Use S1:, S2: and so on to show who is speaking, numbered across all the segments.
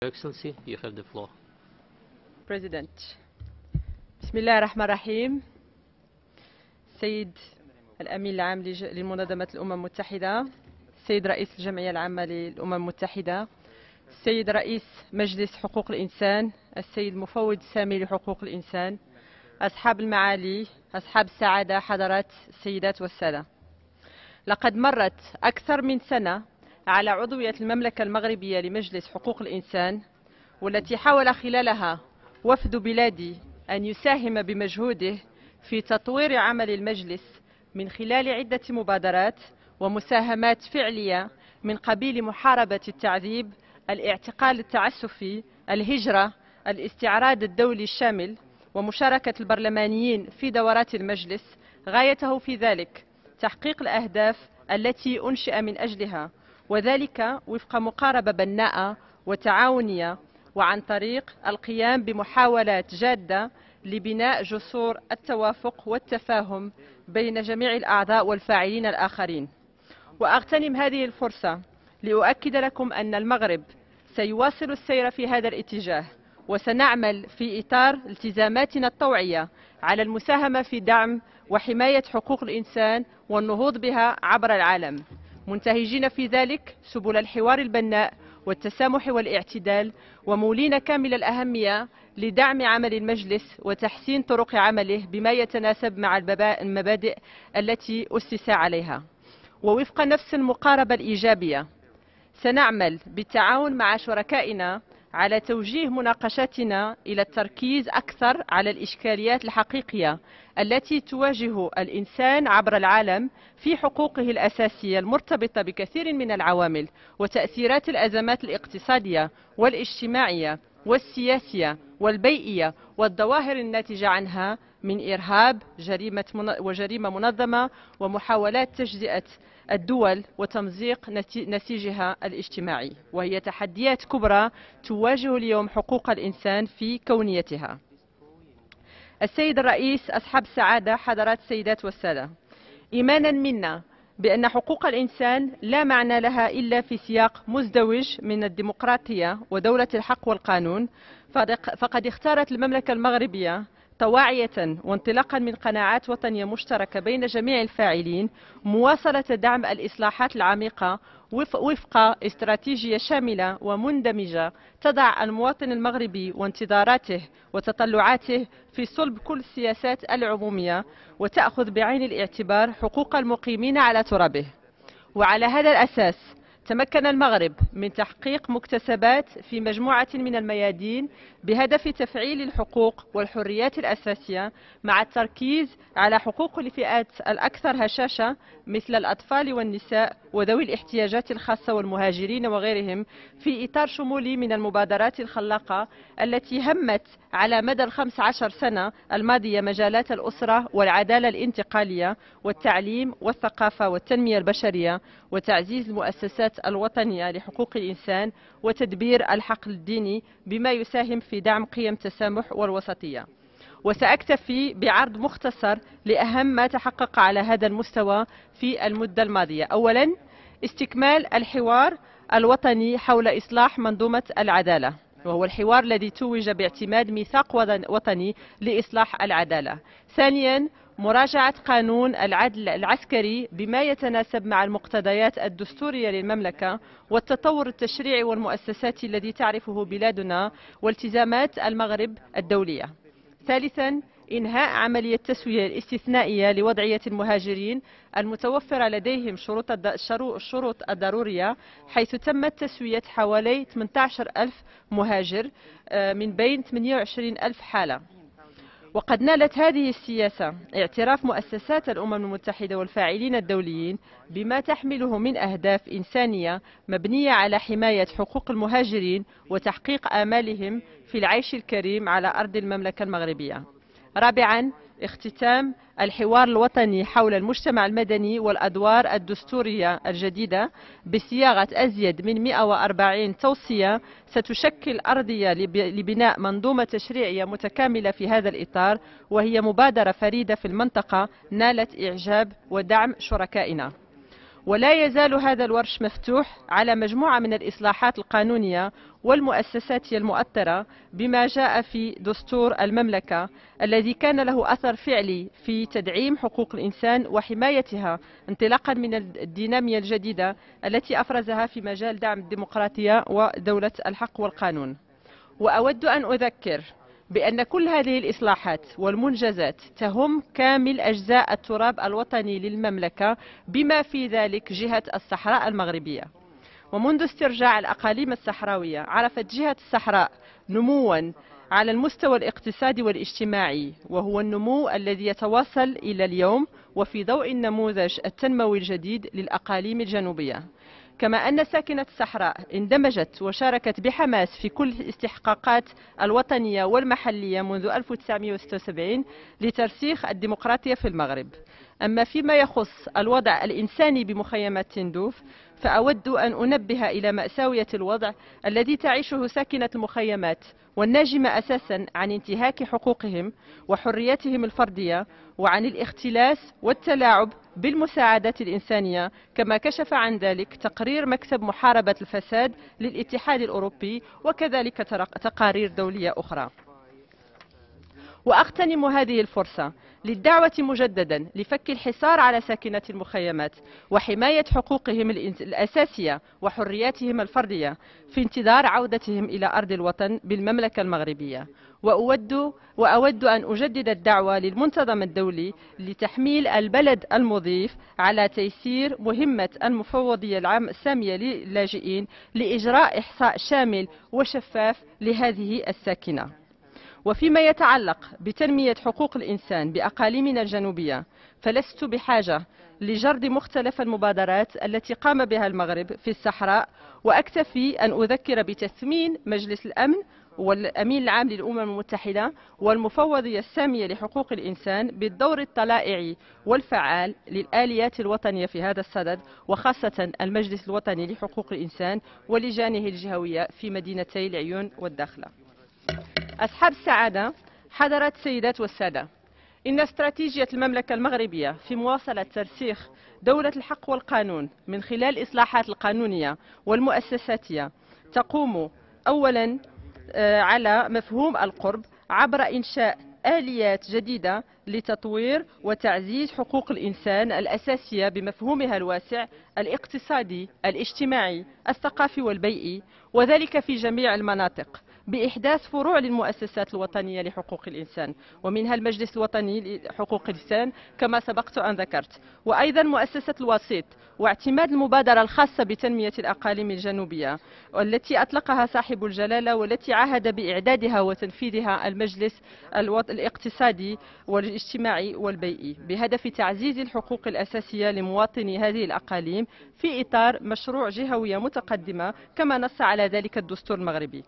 S1: Excellency, you have the floor.
S2: President. بسم الله الرحمن الرحيم. السيد الأمين العام لمنظمة الأمم المتحدة، السيد رئيس الجمعية العامة للأمم المتحدة، السيد رئيس مجلس حقوق الإنسان، السيد المفوض السامي لحقوق الإنسان، أصحاب المعالي، أصحاب السعادة، حضرات السيدات والسادة. لقد مرت أكثر من سنة على عضوية المملكة المغربية لمجلس حقوق الإنسان، والتي حاول خلالها وفد بلادي أن يساهم بمجهوده في تطوير عمل المجلس من خلال عدة مبادرات ومساهمات فعلية من قبيل محاربة التعذيب، الاعتقال التعسفي، الهجرة، الاستعراض الدولي الشامل، ومشاركة البرلمانيين في دورات المجلس، غايته في ذلك تحقيق الأهداف التي أنشئ من أجلها، وذلك وفق مقاربة بناءة وتعاونية، وعن طريق القيام بمحاولات جادة لبناء جسور التوافق والتفاهم بين جميع الأعضاء والفاعلين الآخرين. وأغتنم هذه الفرصة لأؤكد لكم أن المغرب سيواصل السير في هذا الاتجاه، وسنعمل في إطار التزاماتنا الطوعية على المساهمة في دعم وحماية حقوق الإنسان والنهوض بها عبر العالم، منتهجين في ذلك سبل الحوار البناء والتسامح والاعتدال، ومولين كامل الأهمية لدعم عمل المجلس وتحسين طرق عمله بما يتناسب مع المبادئ التي أسس عليها. ووفق نفس المقاربة الإيجابية سنعمل بالتعاون مع شركائنا على توجيه مناقشاتنا إلى التركيز أكثر على الإشكاليات الحقيقية التي تواجه الإنسان عبر العالم في حقوقه الأساسية المرتبطة بكثير من العوامل وتأثيرات الأزمات الاقتصادية والاجتماعية والسياسية والبيئية والظواهر الناتجة عنها من إرهاب وجريمة منظمة ومحاولات تجزئة الدول وتمزيق نسيجها الاجتماعي، وهي تحديات كبرى تواجه اليوم حقوق الإنسان في كونيتها. السيد الرئيس، أصحاب السعادة، حضرات السيدات والسادة، إيمانا منا بأن حقوق الإنسان لا معنى لها إلا في سياق مزدوج من الديمقراطية ودولة الحق والقانون، فقد اختارت المملكة المغربية طواعية وانطلاقا من قناعات وطنية مشتركة بين جميع الفاعلين مواصلة دعم الإصلاحات العميقة وفق استراتيجية شاملة ومندمجة تضع المواطن المغربي وانتظاراته وتطلعاته في صلب كل السياسات العمومية، وتأخذ بعين الاعتبار حقوق المقيمين على ترابه. وعلى هذا الأساس تمكن المغرب من تحقيق مكتسبات في مجموعة من الميادين بهدف تفعيل الحقوق والحريات الأساسية، مع التركيز على حقوق الفئات الأكثر هشاشة مثل الأطفال والنساء وذوي الاحتياجات الخاصة والمهاجرين وغيرهم، في إطار شمولي من المبادرات الخلاقة التي همت على مدى 15 سنة الماضية مجالات الأسرة والعدالة الانتقالية والتعليم والثقافة والتنمية البشرية وتعزيز المؤسسات الوطنية لحقوق الإنسان وتدبير الحقل الديني، بما يساهم في دعم قيم التسامح والوسطية. وسأكتفي بعرض مختصر لأهم ما تحقق على هذا المستوى في المدة الماضية. أولا، استكمال الحوار الوطني حول إصلاح منظومة العدالة، وهو الحوار الذي توج باعتماد ميثاق وطني لإصلاح العدالة. ثانيا، مراجعة قانون العدل العسكري بما يتناسب مع المقتضيات الدستورية للمملكة والتطور التشريعي والمؤسساتي الذي تعرفه بلادنا والتزامات المغرب الدولية. ثالثا، إنهاء عملية التسوية الاستثنائية لوضعية المهاجرين المتوفرة لديهم الشروط الضرورية، حيث تمت تسوية حوالي 18,000 مهاجر من بين 28,000 حالة. وقد نالت هذه السياسة اعتراف مؤسسات الأمم المتحدة والفاعلين الدوليين بما تحمله من أهداف إنسانية مبنية على حماية حقوق المهاجرين وتحقيق آمالهم في العيش الكريم على أرض المملكة المغربية. رابعا، اختتام الحوار الوطني حول المجتمع المدني والأدوار الدستورية الجديدة بصياغة أزيد من 140 توصية ستشكل أرضية لبناء منظومة تشريعية متكاملة في هذا الإطار، وهي مبادرة فريدة في المنطقة نالت إعجاب ودعم شركائنا. ولا يزال هذا الورش مفتوح على مجموعة من الإصلاحات القانونية والمؤسساتية المؤثرة بما جاء في دستور المملكة الذي كان له أثر فعلي في تدعيم حقوق الإنسان وحمايتها انطلاقا من الدينامية الجديدة التي أفرزها في مجال دعم الديمقراطية ودولة الحق والقانون. وأود أن أذكر بأن كل هذه الإصلاحات والمنجزات تهم كامل أجزاء التراب الوطني للمملكة بما في ذلك جهة الصحراء المغربية. ومنذ استرجاع الأقاليم الصحراوية عرفت جهة الصحراء نموا على المستوى الاقتصادي والاجتماعي، وهو النمو الذي يتواصل إلى اليوم وفي ضوء النموذج التنموي الجديد للأقاليم الجنوبية. كما أن ساكنة الصحراء اندمجت وشاركت بحماس في كل الاستحقاقات الوطنية والمحلية منذ 1976 لترسيخ الديمقراطية في المغرب. أما فيما يخص الوضع الإنساني بمخيمات تندوف، فأود أن أنبه إلى مأساوية الوضع الذي تعيشه ساكنة المخيمات، والناجمة أساسا عن انتهاك حقوقهم وحرياتهم الفردية وعن الاختلاس والتلاعب بالمساعدات الإنسانية، كما كشف عن ذلك تقرير مكتب محاربة الفساد للاتحاد الأوروبي وكذلك تقارير دولية أخرى. وأغتنم هذه الفرصة للدعوة مجددا لفك الحصار على ساكنة المخيمات وحماية حقوقهم الأساسية وحرياتهم الفردية في انتظار عودتهم إلى أرض الوطن بالمملكة المغربية. وأود أن أجدد الدعوة للمنتظم الدولي لتحميل البلد المضيف على تيسير مهمة المفوضية العامة السامية للاجئين لإجراء إحصاء شامل وشفاف لهذه الساكنة. وفيما يتعلق بتنمية حقوق الإنسان بأقاليمنا الجنوبية، فلست بحاجة لجرد مختلف المبادرات التي قام بها المغرب في الصحراء، وأكتفي أن أذكر بتثمين مجلس الأمن والأمين العام للأمم المتحدة والمفوضية السامية لحقوق الإنسان بالدور الطلائعي والفعال للآليات الوطنية في هذا الصدد، وخاصة المجلس الوطني لحقوق الإنسان ولجانه الجهوية في مدينتي العيون والداخلة. أصحاب السعادة، حضرات السيدات والسادة، إن استراتيجية المملكة المغربية في مواصلة ترسيخ دولة الحق والقانون من خلال الإصلاحات القانونية والمؤسساتية تقوم أولا على مفهوم القرب عبر إنشاء آليات جديدة لتطوير وتعزيز حقوق الإنسان الأساسية بمفهومها الواسع الاقتصادي، الاجتماعي، الثقافي والبيئي، وذلك في جميع المناطق، بإحداث فروع للمؤسسات الوطنية لحقوق الإنسان ومنها المجلس الوطني لحقوق الإنسان كما سبقت أن ذكرت، وأيضا مؤسسة الوسيط، واعتماد المبادرة الخاصة بتنمية الأقاليم الجنوبية والتي أطلقها صاحب الجلالة والتي عهد بإعدادها وتنفيذها المجلس الاقتصادي والاجتماعي والبيئي بهدف تعزيز الحقوق الأساسية لمواطني هذه الأقاليم في إطار مشروع جهوية متقدمة كما نص على ذلك الدستور المغربي.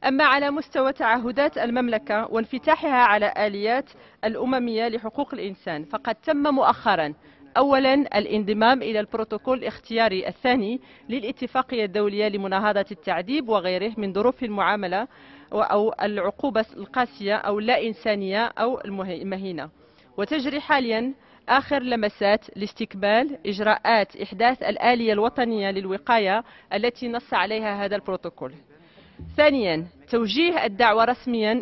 S2: أما على مستوى تعهدات المملكة وانفتاحها على آليات الأممية لحقوق الإنسان، فقد تم مؤخرا أولا الانضمام إلى البروتوكول الاختياري الثاني للاتفاقية الدولية لمناهضة التعذيب وغيره من ظروف المعاملة أو العقوبة القاسية أو اللا إنسانية أو المهينة، وتجري حاليا آخر لمسات لاستكمال إجراءات إحداث الآلية الوطنية للوقاية التي نص عليها هذا البروتوكول. ثانيا توجيه الدعوة رسميا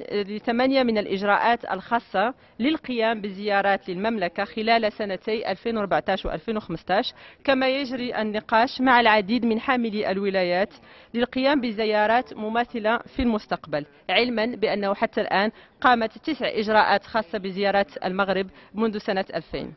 S2: لثمانية من الإجراءات الخاصة للقيام بزيارات للمملكة خلال سنتي 2014 و2015، كما يجري النقاش مع العديد من حاملي الولايات للقيام بزيارات مماثلة في المستقبل، علما بأنه حتى الآن قامت 9 إجراءات خاصة بزيارات المغرب منذ سنة 2000.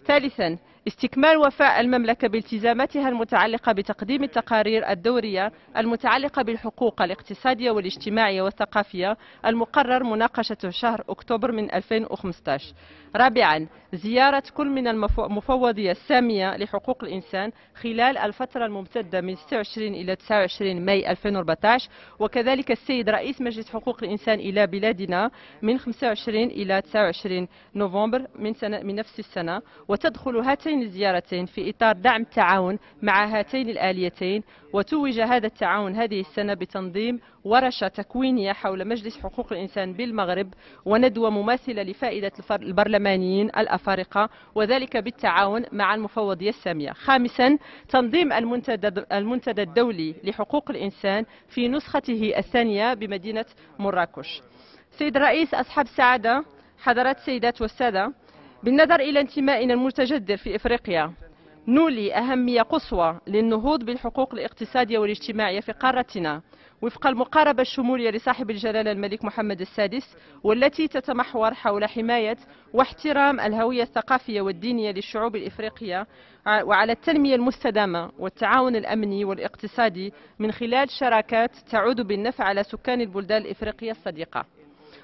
S2: ثالثا استكمال وفاء المملكة بالتزاماتها المتعلقة بتقديم التقارير الدورية المتعلقة بالحقوق الاقتصادية والاجتماعية والثقافية المقرر مناقشته شهر أكتوبر من 2015. رابعا زيارة كل من المفوضية السامية لحقوق الإنسان خلال الفترة الممتدة من 26 إلى 29 ماي 2014، وكذلك السيد رئيس مجلس حقوق الإنسان إلى بلادنا من 25 إلى 29 نوفمبر من نفس السنة، وتدخل هاتين هاتين الزيارتين في إطار دعم التعاون مع هاتين الآليتين. وتوج هذا التعاون هذه السنة بتنظيم ورشة تكوينية حول مجلس حقوق الإنسان بالمغرب، وندوة مماثلة لفائدة البرلمانيين الأفارقة، وذلك بالتعاون مع المفوضية السامية. خامسا، تنظيم المنتدى الدولي لحقوق الإنسان في نسخته الثانية بمدينة مراكش. سيد الرئيس، أصحاب السعادة، حضرات السيدات والسادة، بالنظر إلى انتمائنا المتجذر في إفريقيا، نولي أهمية قصوى للنهوض بالحقوق الاقتصادية والاجتماعية في قارتنا وفق المقاربة الشمولية لصاحب الجلالة الملك محمد السادس، والتي تتمحور حول حماية واحترام الهوية الثقافية والدينية للشعوب الإفريقية، وعلى التنمية المستدامة والتعاون الأمني والاقتصادي من خلال شراكات تعود بالنفع على سكان البلدان الإفريقية الصديقة.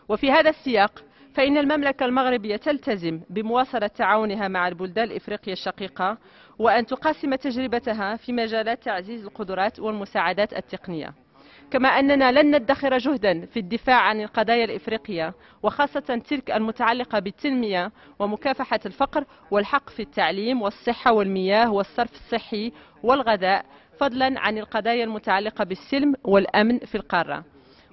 S2: وفي هذا السياق فإن المملكة المغربية تلتزم بمواصلة تعاونها مع البلدان الإفريقية الشقيقة، وأن تقاسم تجربتها في مجالات تعزيز القدرات والمساعدات التقنية. كما أننا لن ندخر جهدا في الدفاع عن القضايا الإفريقية، وخاصة تلك المتعلقة بالتنمية ومكافحة الفقر والحق في التعليم والصحة والمياه والصرف الصحي والغذاء، فضلا عن القضايا المتعلقة بالسلم والأمن في القارة.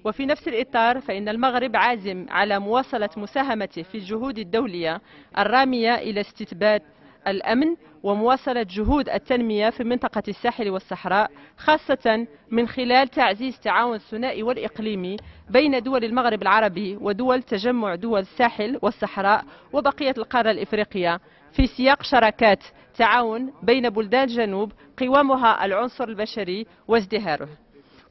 S2: وفي نفس الإطار فإن المغرب عازم على مواصلة مساهمته في الجهود الدولية الرامية إلى استتباب الأمن ومواصلة جهود التنمية في منطقة الساحل والصحراء، خاصة من خلال تعزيز التعاون الثنائي والإقليمي بين دول المغرب العربي ودول تجمع دول الساحل والصحراء وبقية القارة الإفريقية، في سياق شراكات تعاون بين بلدان الجنوب قوامها العنصر البشري وازدهاره.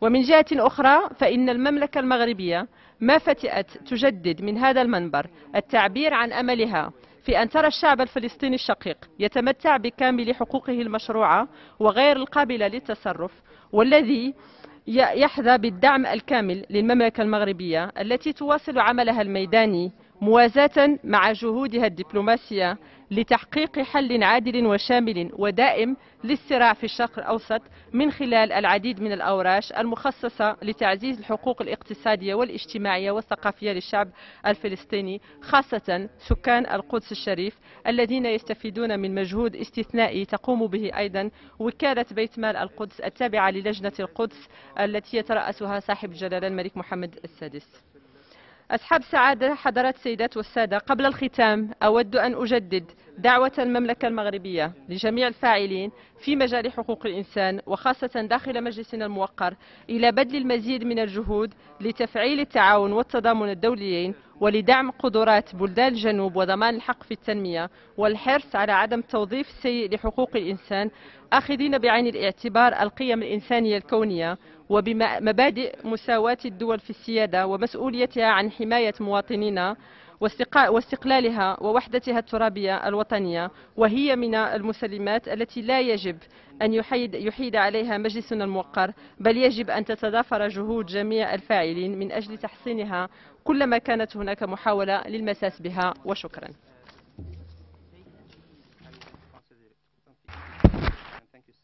S2: ومن جهة أخرى فإن المملكة المغربية ما فتئت تجدد من هذا المنبر التعبير عن أملها في أن ترى الشعب الفلسطيني الشقيق يتمتع بكامل حقوقه المشروعة وغير القابلة للتصرف، والذي يحظى بالدعم الكامل للمملكة المغربية التي تواصل عملها الميداني موازاة مع جهودها الدبلوماسية لتحقيق حل عادل وشامل ودائم للصراع في الشرق الأوسط من خلال العديد من الأوراش المخصصة لتعزيز الحقوق الاقتصادية والاجتماعية والثقافية للشعب الفلسطيني، خاصة سكان القدس الشريف الذين يستفيدون من مجهود استثنائي تقوم به أيضا وكالة بيت مال القدس التابعة للجنة القدس التي يترأسها صاحب الجلالة الملك محمد السادس. أصحاب السعادة، حضرات السيدات والسادة، قبل الختام أود أن أجدد دعوة المملكة المغربية لجميع الفاعلين في مجال حقوق الإنسان وخاصة داخل مجلسنا الموقر إلى بذل المزيد من الجهود لتفعيل التعاون والتضامن الدوليين ولدعم قدرات بلدان الجنوب وضمان الحق في التنمية والحرص على عدم التوظيف السيء لحقوق الإنسان، آخذين بعين الاعتبار القيم الإنسانية الكونية وبمبادئ مساواة الدول في السيادة ومسؤوليتها عن حماية مواطنينا واستقلالها ووحدتها الترابية الوطنية، وهي من المسلمات التي لا يجب أن يحيد عليها مجلسنا الموقر، بل يجب أن تتضافر جهود جميع الفاعلين من أجل تحصينها كلما كانت هناك محاولة للمساس بها. وشكرا.